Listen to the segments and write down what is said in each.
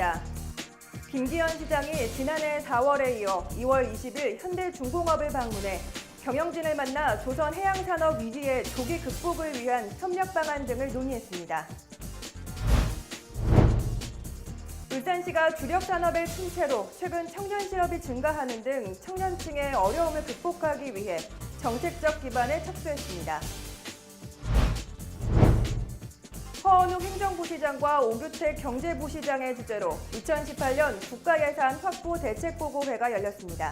시작합니다. 김기현 시장이 지난해 4월에 이어 2월 20일 현대중공업을 방문해 경영진을 만나 조선 해양산업 위기의 조기 극복을 위한 협력 방안 등을 논의했습니다. 울산시가 주력 산업의 침체로 최근 청년 실업이 증가하는 등 청년층의 어려움을 극복하기 위해 정책적 기반에 착수했습니다. 허은욱 행정부시장과 오규택 경제부시장의 주재로 2018년 국가예산 확보 대책보고회가 열렸습니다.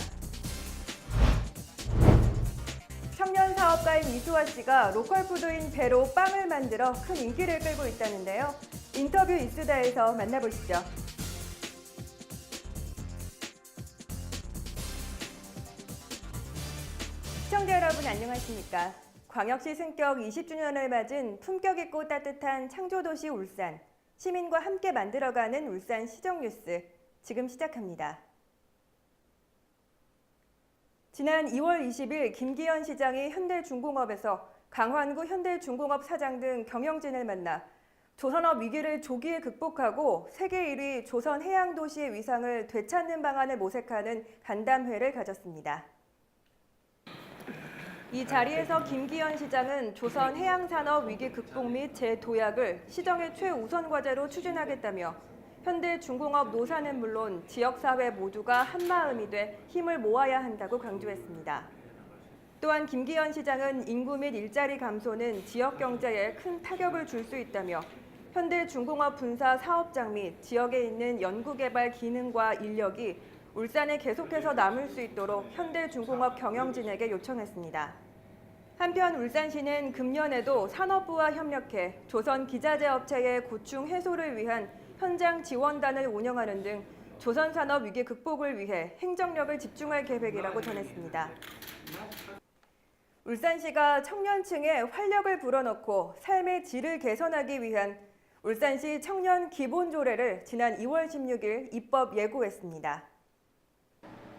청년 사업가인 이수아 씨가 로컬푸드인 배로 빵을 만들어 큰 인기를 끌고 있다는데요. 인터뷰 이수다에서 만나보시죠. 시청자 여러분 안녕하십니까? 광역시 승격 20주년을 맞은 품격 있고 따뜻한 창조도시 울산, 시민과 함께 만들어가는 울산 시정뉴스, 지금 시작합니다. 지난 2월 20일 김기현 시장이 현대중공업에서 강환구 현대중공업 사장 등 경영진을 만나 조선업 위기를 조기에 극복하고 세계 1위 조선 해양도시의 위상을 되찾는 방안을 모색하는 간담회를 가졌습니다. 이 자리에서 김기현 시장은 조선 해양산업 위기 극복 및 재도약을 시정의 최우선 과제로 추진하겠다며 현대중공업 노사는 물론 지역사회 모두가 한마음이 돼 힘을 모아야 한다고 강조했습니다. 또한 김기현 시장은 인구 및 일자리 감소는 지역 경제에 큰 타격을 줄 수 있다며 현대중공업 분사 사업장 및 지역에 있는 연구개발 기능과 인력이 울산에 계속해서 남을 수 있도록 현대중공업 경영진에게 요청했습니다. 한편 울산시는 금년에도 산업부와 협력해 조선 기자재 업체의 고충 해소를 위한 현장 지원단을 운영하는 등 조선 산업 위기 극복을 위해 행정력을 집중할 계획이라고 전했습니다. 울산시가 청년층에 활력을 불어넣고 삶의 질을 개선하기 위한 울산시 청년 기본조례를 지난 2월 16일 입법 예고했습니다.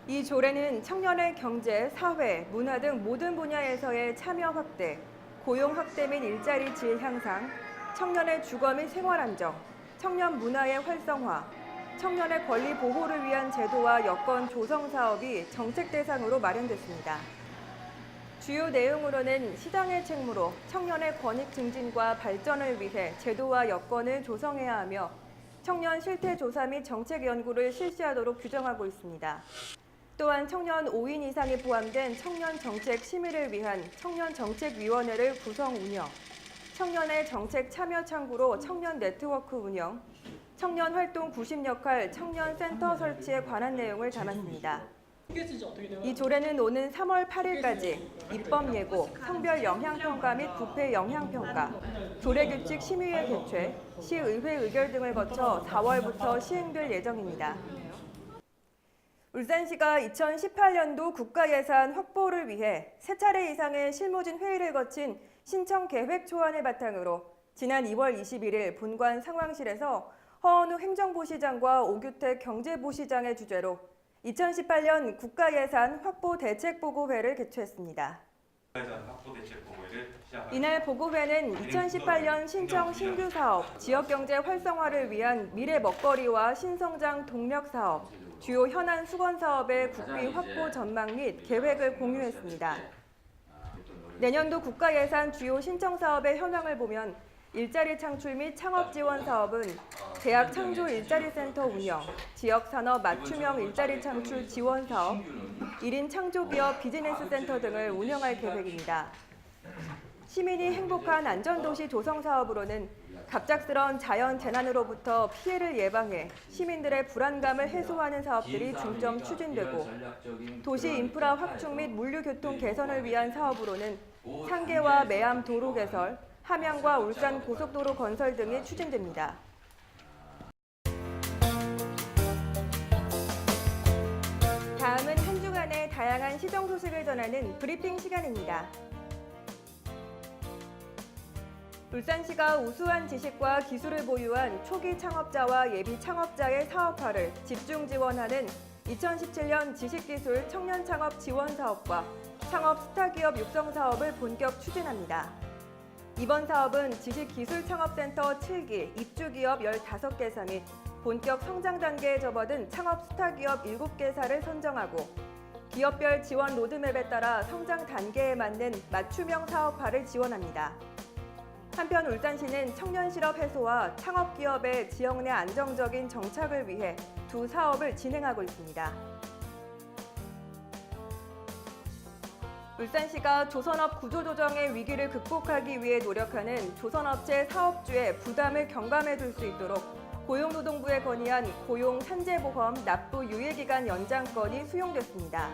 이 조례는 청년의 경제, 사회, 문화 등 모든 분야에서의 참여 확대, 고용 확대 및 일자리 질 향상, 청년의 주거 및 생활 안정, 청년 문화의 활성화, 청년의 권리 보호를 위한 제도와 여건 조성 사업이 정책 대상으로 마련됐습니다. 주요 내용으로는 시장의 책무로 청년의 권익 증진과 발전을 위해 제도와 여건을 조성해야 하며 청년 실태 조사 및 정책 연구를 실시하도록 규정하고 있습니다. 또한 청년 5인 이상이 포함된 청년 정책 심의를 위한 청년정책위원회를 구성 운영, 청년의 정책 참여 창구로 청년 네트워크 운영, 청년 활동 구심 역할 청년센터 설치에 관한 내용을 담았습니다. 이 조례는 오는 3월 8일까지 입법 예고, 성별 영향평가 및 부패 영향평가, 조례규칙 심의회 개최, 시의회 의결 등을 거쳐 4월부터 시행될 예정입니다. 울산시가 2018년도 국가예산 확보를 위해 3차례 이상의 실무진 회의를 거친 신청 계획 초안을 바탕으로 지난 2월 21일 본관 상황실에서 허은욱 행정부시장과 오규택 경제부시장의 주재로 2018년 국가예산 확보 대책보고회를 개최했습니다. 이날 보고회는 2018년 신청 신규 사업, 지역경제 활성화를 위한 미래 먹거리와 신성장 동력 사업, 주요 현안 수건 사업의 국비 확보 전망 및 계획을 공유했습니다. 내년도 국가예산 주요 신청 사업의 현황을 보면 일자리 창출 및 창업 지원 사업은 대학 창조 일자리 센터 운영, 지역 산업 맞춤형 일자리 창출 지원 사업, 1인 창조기업 비즈니스 센터 등을 운영할 계획입니다. 시민이 행복한 안전도시 조성 사업으로는 갑작스런 자연 재난으로부터 피해를 예방해 시민들의 불안감을 해소하는 사업들이 중점 추진되고 도시 인프라 확충 및 물류교통 개선을 위한 사업으로는 상계와 매암 도로 개설, 함양과 울산 고속도로 건설 등이 추진됩니다. 다음은 한 주간의 다양한 시정 소식을 전하는 브리핑 시간입니다. 울산시가 우수한 지식과 기술을 보유한 초기 창업자와 예비 창업자의 사업화를 집중 지원하는 2017년 지식기술 청년창업 지원사업과 창업 스타기업 육성사업을 본격 추진합니다. 이번 사업은 지식기술창업센터 7기, 입주기업 15개사 및 본격 성장 단계에 접어든 창업 스타기업 7개사를 선정하고 기업별 지원 로드맵에 따라 성장 단계에 맞는 맞춤형 사업화를 지원합니다. 한편 울산시는 청년 실업 해소와 창업 기업의 지역 내 안정적인 정착을 위해 두 사업을 진행하고 있습니다. 울산시가 조선업 구조조정의 위기를 극복하기 위해 노력하는 조선업체 사업주의 부담을 경감해 줄 수 있도록 고용노동부에 건의한 고용산재보험 납부 유예기간 연장건이 수용됐습니다.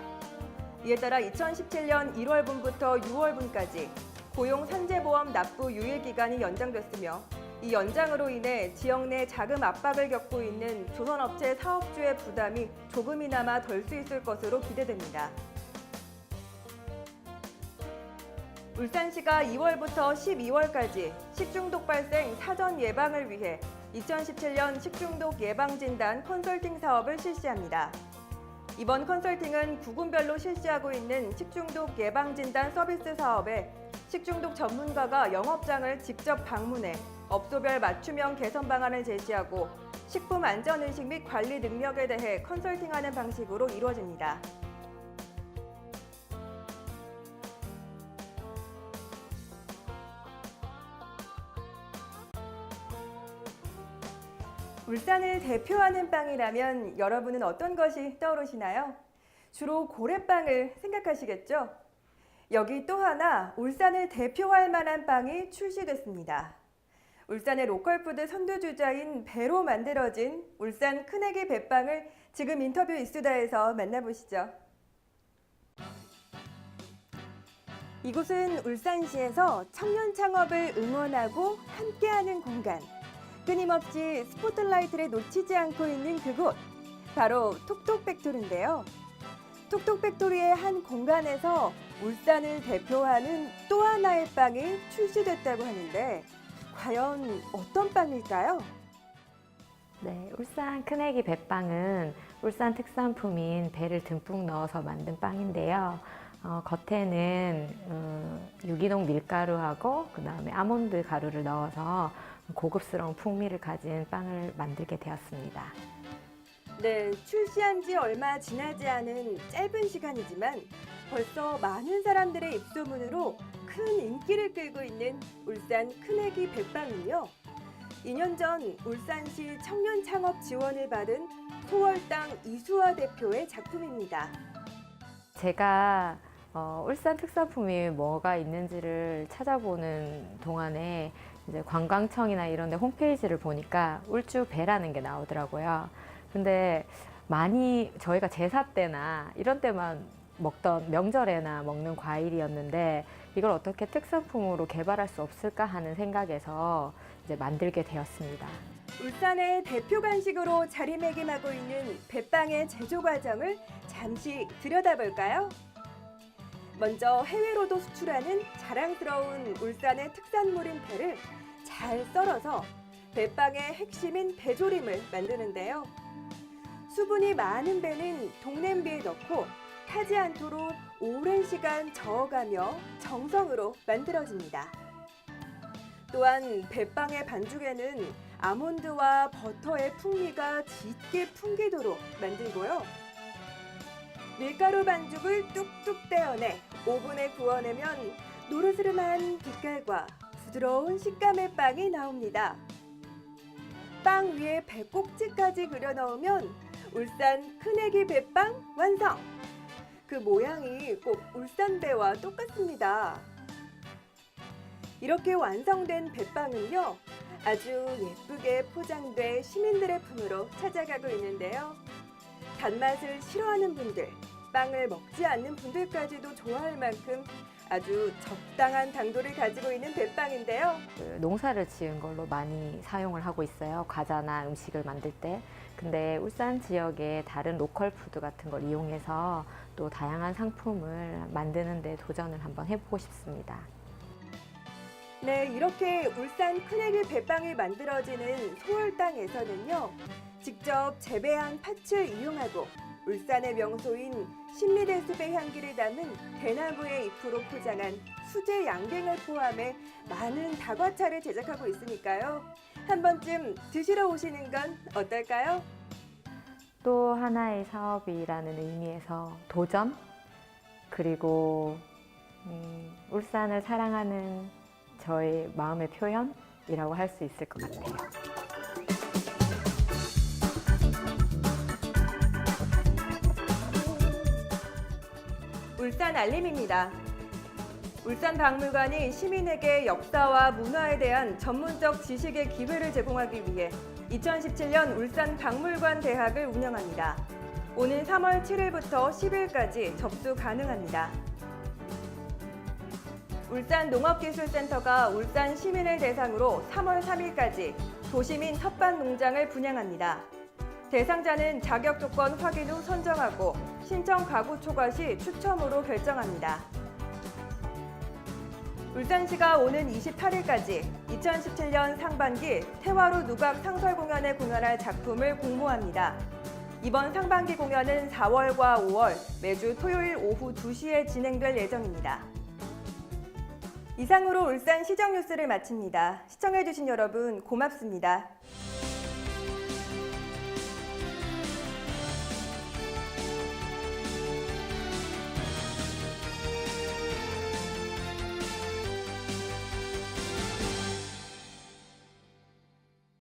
이에 따라 2017년 1월분부터 6월분까지 고용산재보험 납부 유예기간이 연장됐으며 이 연장으로 인해 지역 내 자금 압박을 겪고 있는 조선업체 사업주의 부담이 조금이나마 덜 수 있을 것으로 기대됩니다. 울산시가 2월부터 12월까지 식중독 발생 사전 예방을 위해 2017년 식중독 예방진단 컨설팅 사업을 실시합니다. 이번 컨설팅은 구군별로 실시하고 있는 식중독 예방진단 서비스 사업에 식중독 전문가가 영업장을 직접 방문해 업소별 맞춤형 개선 방안을 제시하고 식품 안전의식 및 관리 능력에 대해 컨설팅하는 방식으로 이루어집니다. 울산을 대표하는 빵이라면 여러분은 어떤 것이 떠오르시나요? 주로 고래빵을 생각하시겠죠? 여기 또 하나 울산을 대표할 만한 빵이 출시됐습니다. 울산의 로컬푸드 선두주자인 배로 만들어진 울산 큰애기 배빵을 지금 인터뷰 이수다에서 만나보시죠. 이곳은 울산시에서 청년 창업을 응원하고 함께하는 공간. 끊임없이 스포트라이트를 놓치지 않고 있는 그곳, 바로 톡톡팩토리인데요. 톡톡팩토리의 한 공간에서 울산을 대표하는 또 하나의 빵이 출시됐다고 하는데 과연 어떤 빵일까요? 네, 울산 큰애기 배빵은 울산 특산품인 배를 듬뿍 넣어서 만든 빵인데요. 겉에는 유기농 밀가루하고 그다음에 아몬드 가루를 넣어서 고급스러운 풍미를 가진 빵을 만들게 되었습니다. 네, 출시한 지 얼마 지나지 않은 짧은 시간이지만 벌써 많은 사람들의 입소문으로 큰 인기를 끌고 있는 울산 큰애기 배빵은요. 2년 전 울산시 청년 창업 지원을 받은 소월당 이수아 대표의 작품입니다. 제가 울산 특산품이 뭐가 있는지를 찾아보는 동안에 이제 관광청이나 이런 데 홈페이지를 보니까 울주배라는 게 나오더라고요. 근데 많이 저희가 제사 때나 이런 때만 먹던 명절에나 먹는 과일이었는데 이걸 어떻게 특산품으로 개발할 수 없을까 하는 생각에서 이제 만들게 되었습니다. 울산의 대표 간식으로 자리매김하고 있는 배빵의 제조 과정을 잠시 들여다볼까요? 먼저 해외로도 수출하는 자랑스러운 울산의 특산물인 배를 잘 썰어서 배빵의 핵심인 배조림을 만드는데요. 수분이 많은 배는 동냄비에 넣고 타지 않도록 오랜 시간 저어가며 정성으로 만들어집니다. 또한 배빵의 반죽에는 아몬드와 버터의 풍미가 짙게 풍기도록 만들고요. 밀가루 반죽을 뚝뚝 떼어내 오븐에 구워내면 노르스름한 빛깔과 부드러운 식감의 빵이 나옵니다. 빵 위에 배꼭지까지 그려 넣으면 울산 큰애기 배빵 완성! 그 모양이 꼭 울산배와 똑같습니다. 이렇게 완성된 배빵은요, 아주 예쁘게 포장돼 시민들의 품으로 찾아가고 있는데요. 단맛을 싫어하는 분들, 빵을 먹지 않는 분들까지도 좋아할 만큼 아주 적당한 당도를 가지고 있는 배빵인데요. 농사를 지은 걸로 많이 사용을 하고 있어요. 과자나 음식을 만들 때. 근데 울산 지역의 다른 로컬 푸드 같은 걸 이용해서 또 다양한 상품을 만드는 데 도전을 한번 해보고 싶습니다. 네, 이렇게 울산 큰애기 배빵이 만들어지는 소월당에서는요, 직접 재배한 팥을 이용하고 울산의 명소인 신미대숲의 향기를 담은 대나무의 잎으로 포장한 수제 양갱을 포함해 많은 다과차를 제작하고 있으니까요. 한 번쯤 드시러 오시는 건 어떨까요? 또 하나의 사업이라는 의미에서 도전, 그리고 울산을 사랑하는 저의 마음의 표현이라고 할 수 있을 것 같아요. 울산 알림입니다. 울산박물관이 시민에게 역사와 문화에 대한 전문적 지식의 기회를 제공하기 위해 2017년 울산박물관 대학을 운영합니다. 오는 3월 7일부터 10일까지 접수 가능합니다. 울산농업기술센터가 울산 시민을 대상으로 3월 3일까지 도시민 텃밭 농장을 분양합니다. 대상자는 자격 조건 확인 후 선정하고 신청 가구 초과 시 추첨으로 결정합니다. 울산시가 오는 28일까지 2017년 상반기 태화루 누각 상설 공연에 공연할 작품을 공모합니다. 이번 상반기 공연은 4월과 5월 매주 토요일 오후 2시에 진행될 예정입니다. 이상으로 울산 시정 뉴스를 마칩니다. 시청해주신 여러분 고맙습니다.